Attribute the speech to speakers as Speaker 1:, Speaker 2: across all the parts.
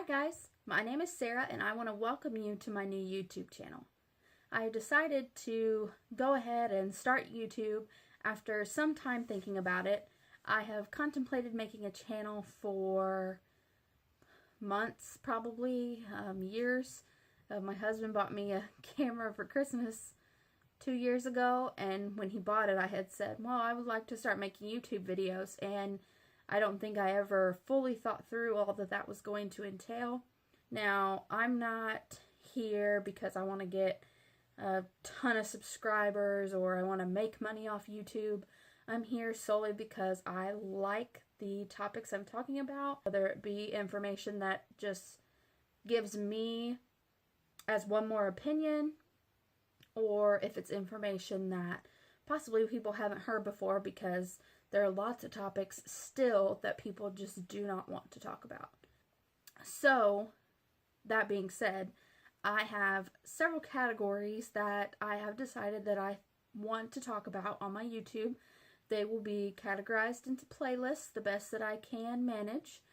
Speaker 1: guys, my name is Sarah and I want to welcome you to my new YouTube channel. I decided to go ahead and start YouTube after some time thinking about it. I have contemplated making a channel for months, probably years. My husband bought me a camera for Christmas 2 years ago, and when he bought it I had said, well, I would like to start making YouTube videos, and I don't think I ever fully thought through all that was going to entail. Now, I'm not here because I want to get a ton of subscribers or I want to make money off YouTube. I'm here solely because I like the topics I'm talking about, whether it be information that just gives me as one more opinion, or if it's information that possibly people haven't heard before, because there are lots of topics still that people just do not want to talk about. So, that being said, I have several categories that I have decided that I want to talk about on my YouTube. They will be categorized into playlists, the best that I can manage,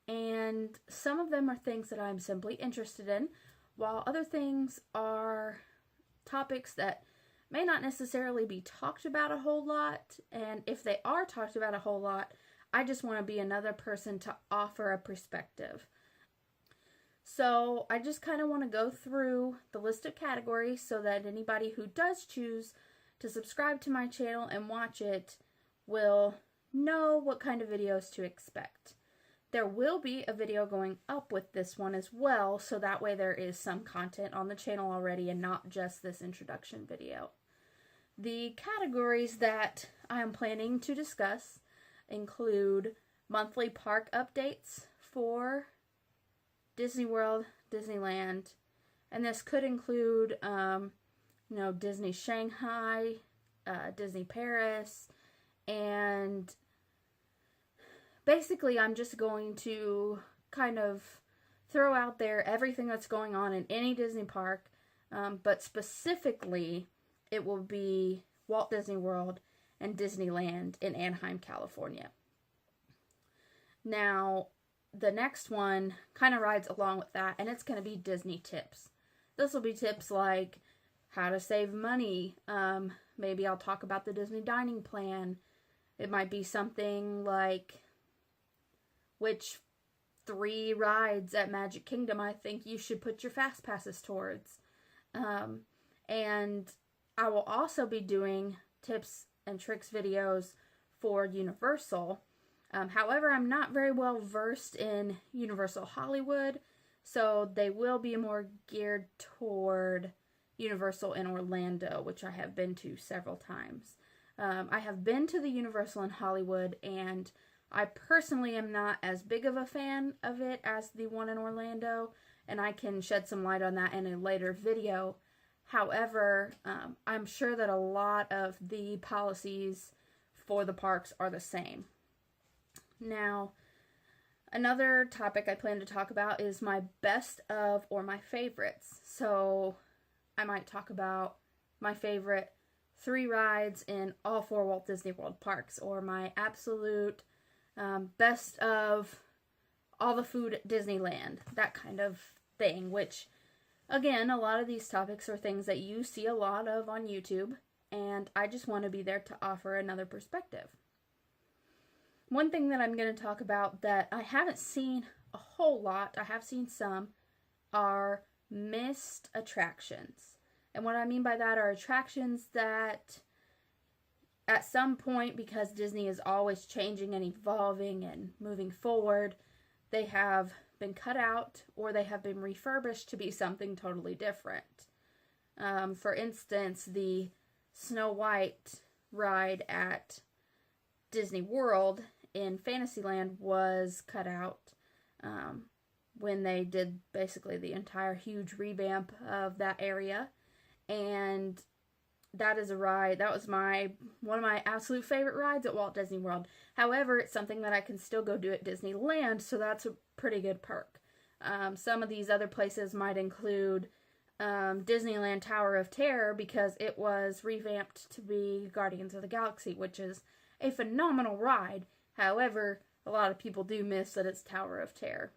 Speaker 1: and some of them are things that I'm simply interested in, while other things are topics that may not necessarily be talked about a whole lot, and if they are talked about a whole lot, I just want to be another person to offer a perspective. So I just kind of want to go through the list of categories so that anybody who does choose to subscribe to my channel and watch it will know what kind of videos to expect. There will be a video going up with this one as well, so that way there is some content on the channel already and not just this introduction video. The categories that I am planning to discuss include monthly park updates for Disney World, Disneyland, and this could include, Disney Shanghai, Disney Paris, and basically I'm just going to kind of throw out there everything that's going on in any Disney park, but specifically it will be Walt Disney World and Disneyland in Anaheim, California. Now, the next one kind of rides along with that, and it's going to be Disney tips. This will be tips like how to save money. Maybe I'll talk about the Disney dining plan. It might be something like which 3 rides at Magic Kingdom I think you should put your fast passes towards. And I will also be doing tips and tricks videos for Universal. However, I'm not very well versed in Universal Hollywood, so they will be more geared toward Universal in Orlando, which I have been to several times. I have been to the Universal in Hollywood, and I personally am not as big of a fan of it as the one in Orlando, and I can shed some light on that in a later video. However, I'm sure that a lot of the policies for the parks are the same. Now, another topic I plan to talk about is my best of or my favorites. So, I might talk about my favorite 3 rides in all 4 Walt Disney World parks, or my absolute best of all the food at Disneyland, that kind of thing, which, again, a lot of these topics are things that you see a lot of on YouTube, and I just want to be there to offer another perspective. One thing that I'm going to talk about that I haven't seen a whole lot, I have seen some, are missed attractions. And what I mean by that are attractions that at some point, because Disney is always changing and evolving and moving forward, they have been cut out or they have been refurbished to be something totally different. For instance, the Snow White ride at Disney World in Fantasyland was cut out when they did basically the entire huge revamp of that area, and that is a ride, that was one of my absolute favorite rides at Walt Disney World. However, it's something that I can still go do at Disneyland, so that's a pretty good perk. Some of these other places might include Disneyland Tower of Terror, because it was revamped to be Guardians of the Galaxy, which is a phenomenal ride. However, a lot of people do miss that it's Tower of Terror.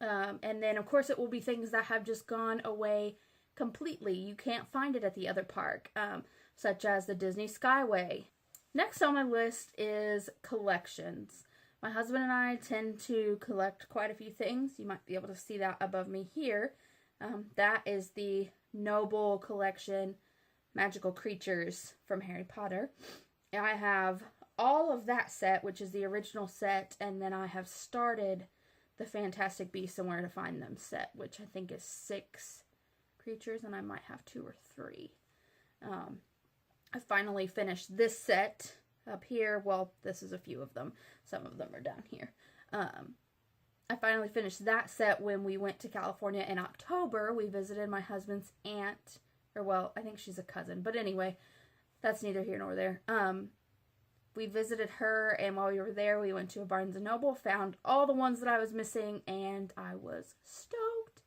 Speaker 1: And then, of course, it will be things that have just gone away completely. You can't find it at the other park, such as the Disney Skyway. Next on my list is collections. My husband and I tend to collect quite a few things. You might be able to see that above me here. That is the Noble Collection Magical Creatures from Harry Potter. I have all of that set, which is the original set, and then I have started the Fantastic Beasts and Where to Find Them set, which I think is 6 creatures, and I might have 2 or 3. I finally finished this set up here. Well, this is a few of them. Some of them are down here. I finally finished that set when we went to California in October. We visited my husband's aunt, or well, I think she's a cousin, but anyway, that's neither here nor there. We visited her, and while we were there, we went to a Barnes & Noble, found all the ones that I was missing, and I was stoked.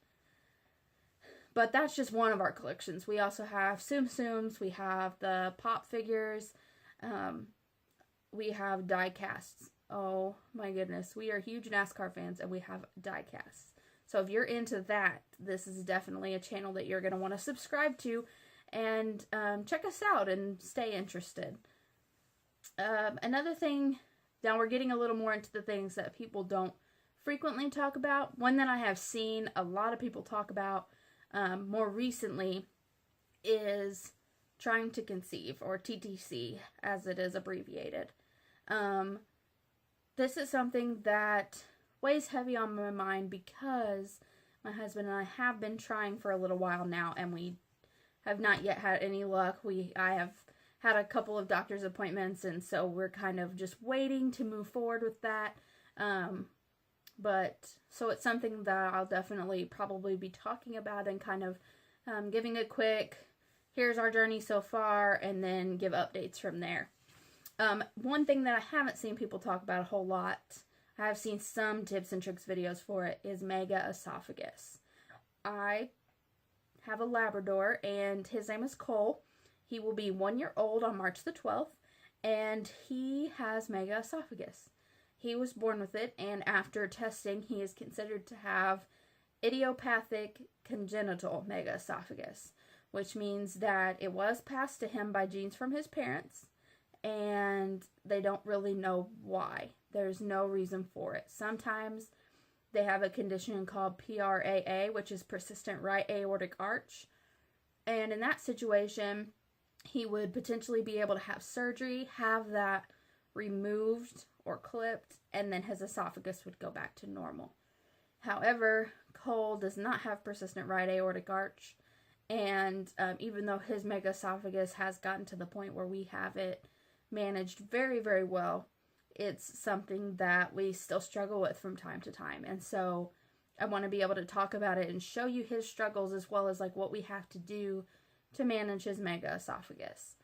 Speaker 1: But that's just one of our collections. We also have Tsum Tsums, we have the pop figures, we have die casts. Oh my goodness, we are huge NASCAR fans, and we have die casts. So if you're into that, this is definitely a channel that you're going to want to subscribe to, and check us out and stay interested. Another thing, now we're getting a little more into the things that people don't frequently talk about. One that I have seen a lot of people talk about more recently is trying to conceive, or TTC as it is abbreviated. This is something that weighs heavy on my mind because my husband and I have been trying for a little while now, and we have not yet had any luck. I have had a couple of doctor's appointments, and so we're kind of just waiting to move forward with that. So it's something that I'll definitely probably be talking about and kind of giving a quick, here's our journey so far, and then give updates from there. One thing that I haven't seen people talk about a whole lot, I have seen some tips and tricks videos for it, is mega esophagus. I have a Labrador, and his name is Cole. He will be 1 year old on March the 12th, and he has mega esophagus. He was born with it, and after testing, he is considered to have idiopathic congenital mega esophagus, which means that it was passed to him by genes from his parents, and they don't really know why. There's no reason for it. Sometimes they have a condition called PRAA, which is persistent right aortic arch, and in that situation, he would potentially be able to have surgery, have that removed or clipped, and then his esophagus would go back to normal. However, Cole does not have persistent right aortic arch, and even though his mega esophagus has gotten to the point where we have it managed very, very well, it's something that we still struggle with from time to time. And so I want to be able to talk about it and show you his struggles, as well as like what we have to do to manage his mega esophagus.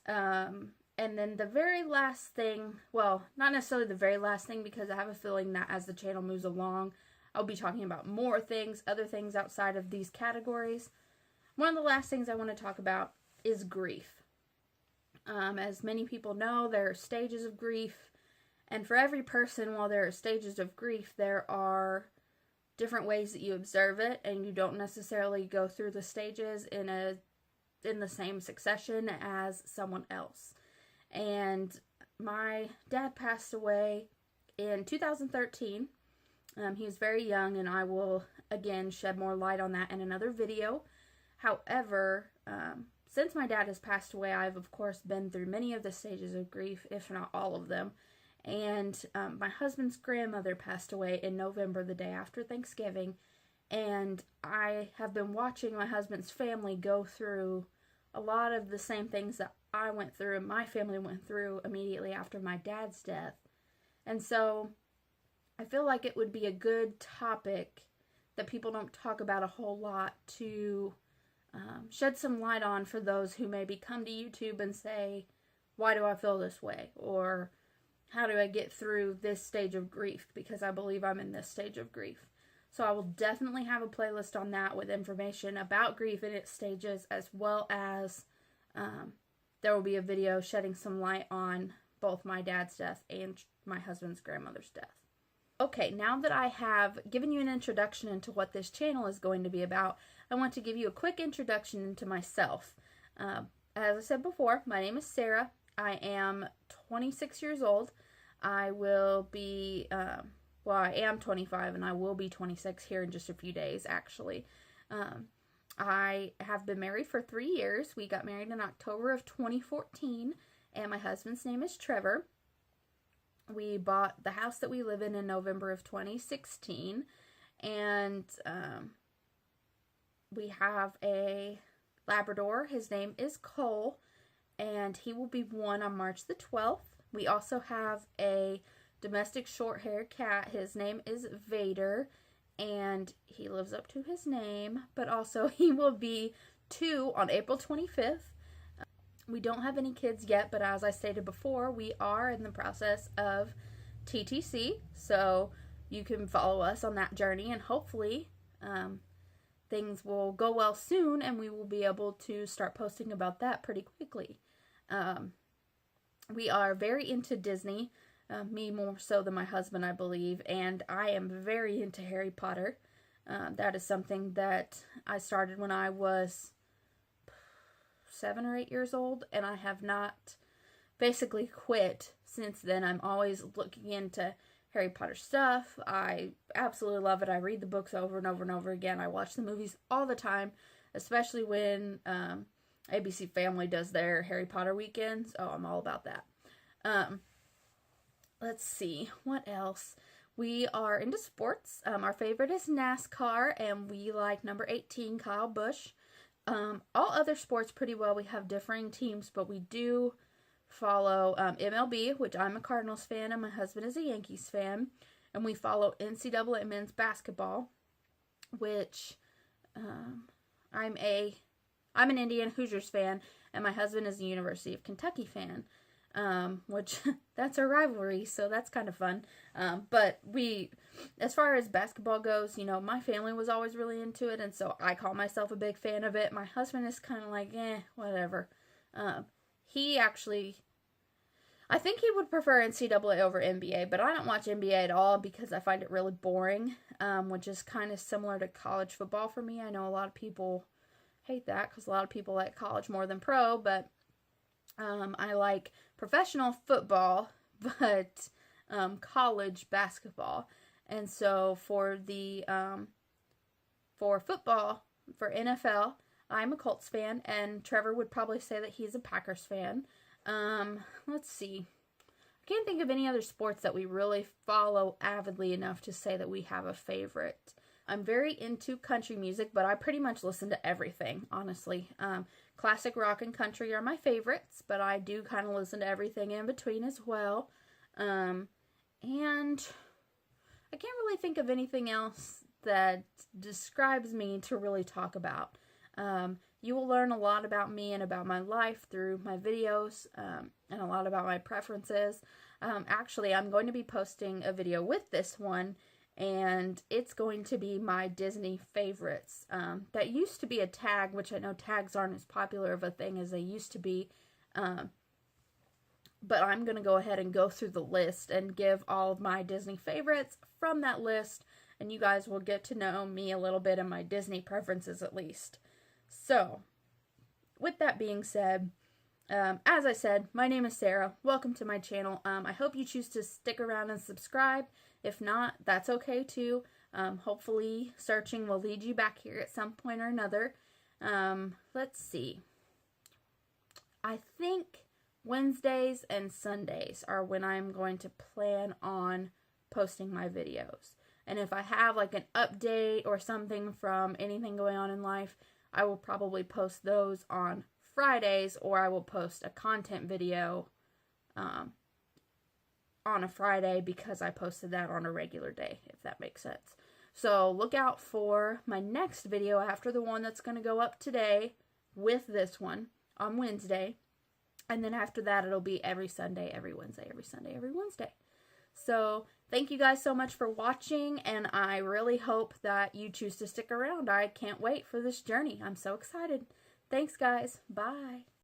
Speaker 1: And then the very last thing, well, not necessarily the very last thing, because I have a feeling that as the channel moves along, I'll be talking about more things, other things outside of these categories. One of the last things I want to talk about is grief. As many people know, there are stages of grief, and for every person, while there are stages of grief, there are different ways that you observe it, and you don't necessarily go through the stages in the same succession as someone else. And my dad passed away in 2013. He was very young, and I will again shed more light on that in another video. However, since my dad has passed away, I've of course been through many of the stages of grief, if not all of them. And my husband's grandmother passed away in November, the day after Thanksgiving, and I have been watching my husband's family go through a lot of the same things that I went through and my family went through immediately after my dad's death. And so I feel like it would be a good topic that people don't talk about a whole lot to shed some light on for those who maybe come to YouTube and say, why do I feel this way? Or how do I get through this stage of grief? Because I believe I'm in this stage of grief. So I will definitely have a playlist on that with information about grief in its stages, as well as there will be a video shedding some light on both my dad's death and my husband's grandmother's death. Okay, now that I have given you an introduction into what this channel is going to be about, I want to give you a quick introduction into myself. As I said before, my name is Sarah. I am 26 years old. I will be, I am 25 and I will be 26 here in just a few days, actually. I have been married for 3 years. We got married in October of 2014, and my husband's name is Trevor. We bought the house that we live in November of 2016, and we have a Labrador. His name is Cole, and he will be 1 on March the 12th. We also have a domestic short-haired cat. His name is Vader, and he lives up to his name, but also he will be 2 on April 25th. We don't have any kids yet, but as I stated before, we are in the process of TTC, so you can follow us on that journey, and hopefully things will go well soon, and we will be able to start posting about that pretty quickly. We are very into Disney, me more so than my husband, I believe, and I am very into Harry Potter. That is something that I started when I was 7 or 8 years old, and I have not basically quit since then. I'm always looking into Harry Potter stuff. I absolutely love it. I read the books over and over and over again. I watch the movies all the time, especially when ABC Family does their Harry Potter weekends. Oh, I'm all about that. Let's see, what else? We are into sports. Our favorite is NASCAR, and we like number 18, Kyle Busch. All other sports pretty well. We have differing teams, but we do follow MLB, which I'm a Cardinals fan, and my husband is a Yankees fan. And we follow NCAA men's basketball, which I'm an Indiana Hoosiers fan, and my husband is a University of Kentucky fan, which that's a rivalry, so that's kind of fun. But as far as basketball goes, my family was always really into it, and so I call myself a big fan of it. My husband is kind of like, whatever. I think he would prefer NCAA over NBA, but I don't watch NBA at all because I find it really boring, which is kind of similar to college football for me. I know a lot of people hate that because a lot of people like college more than pro, but I like professional football, but college basketball. And so for football, for NFL, I'm a Colts fan, and Trevor would probably say that he's a Packers fan. Let's see. I can't think of any other sports that we really follow avidly enough to say that we have a favorite. I'm very into country music, but I pretty much listen to everything, honestly. Classic rock and country are my favorites, but I do kind of listen to everything in between as well. And I can't really think of anything else that describes me to really talk about. You will learn a lot about me and about my life through my videos, and a lot about my preferences. Actually, I'm going to be posting a video with this one, and it's going to be my Disney favorites. That used to be a tag, which I know tags aren't as popular of a thing as they used to be. But I'm going to go ahead and go through the list and give all of my Disney favorites from that list, and you guys will get to know me a little bit and my Disney preferences at least. So, with that being said, as I said, my name is Sarah. Welcome to my channel. I hope you choose to stick around and subscribe. If not, that's okay too. Hopefully, searching will lead you back here at some point or another. Let's see. I think Wednesdays and Sundays are when I'm going to plan on posting my videos. And if I have like an update or something from anything going on in life, I will probably post those on Fridays, or I will post a content video on a Friday because I posted that on a regular day, if that makes sense. So look out for my next video after the one that's going to go up today with this one on Wednesday. And then after that, it'll be every Sunday, every Wednesday, every Sunday, every Wednesday. So thank you guys so much for watching, and I really hope that you choose to stick around. I can't wait for this journey. I'm so excited. Thanks, guys. Bye.